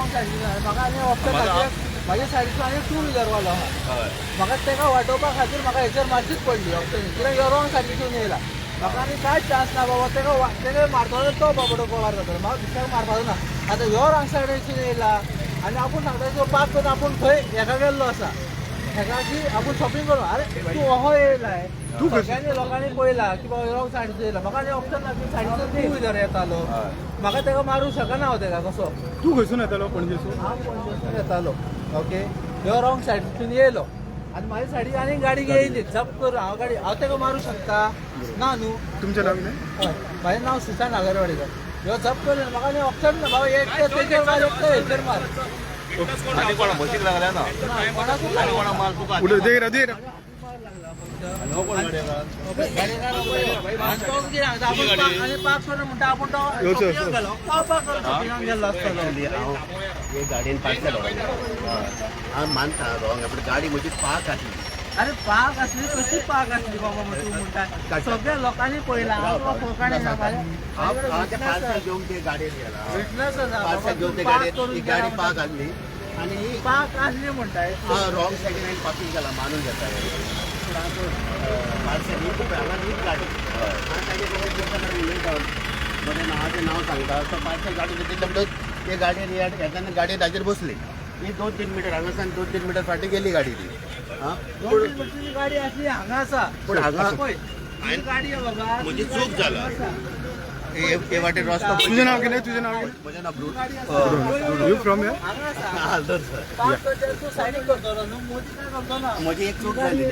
wrong सायडीन म्हाका आनी ऑप्शन म्हाज्या सायडीचो आनी टू व्हिलर वालो आहा म्हाका ताका वाटोवपा खातीर म्हाका हेचेर मारचीच पडली ऑप्शन कित्याक ह्यो रॉंग सायडीसून येयला म्हाका आनी कांयच चान्स ना बाबा ताका मारतलो तो बाबडो कवर जातलो म्हाका दुसऱ्याक मारपाचो ना आतां ह्यो रॉंग सायडीसून येयला आनी आपूण सांगता तो पार्क करून आपूण खंय हेका गेल्लो आसा हेका की आपूण शॉपिंग करूं अरे तूं हो येयलाय सगळ्यांनी लोकांनी पळयला की बाबा रॉंग सायडीचो येयला म्हाका आनी ऑप्शन ना की सायडीचो टू व्हिलर येतालो म्हाका ताका मारूंक शकना हांव ताका कसो तूं खंयसून येतालो पणजेसून हांव पणजेसून येतालो ओके ह्यो रॉंग सायडीसून येयलो आनी म्हाज्या सायडीक आनी गाडी येयली जप करून हांव ताका मारूंक शकता ना न्हू तुमचें नांव कितें हय म्हाजें नांव सुशांत नागरवाडीकर ह्यो जप करून म्हाका आनी ऑप्शन ना बाबा एक तेजेर मार एक हेचेर मार आनी कोणा बसीक लागल्या ना कोणाकूच आनी कोणा मार तुका उलय देर देर आनी हो कोण गाडयेकार हे गाडयेन पार्क केलो हांव मानता रॉंग पूण गाडी म्हजी पार्क आसली अरे पार्क असली कशी पार्क असली बाबा मग तू म्हणता सगळ्या लोकांनी पळयला पार्सल घेवन ते गाडयेन गेला विटनस पार्सल घेवन ते गाडयेन ती गाडी पार्क आसली आनी पार्क असली म्हणटाय रॉंग सायडीन हांवें पार्किंग केला मानून घेता पार्सल ही खूब हांगा नीट गाडी म्हजें नांवाचें नांव सांगता तो पार्सल गाडी घेतली म्हणटच ते गाडयेन येताना गाडयेन ताचेर बसली ही 2-3 मिटर हांगासान 2-3 मिटर फाटी गेली गाडी ती गाडी असली हांगा आसा पूण हांगा पळय ही गाडी आहे बघा म्हजी चूक जाला हे वाटेर रस्तो तुजें नांव कितें तुजें नांव कितें म्हजें नांव ब्रू यू फ्रॉम हियर हांगा आसा हालदर सर पार्क करता तू सायडीक करतलो न्हू मोदी काय करतो ना म्हजी एक चूक जाली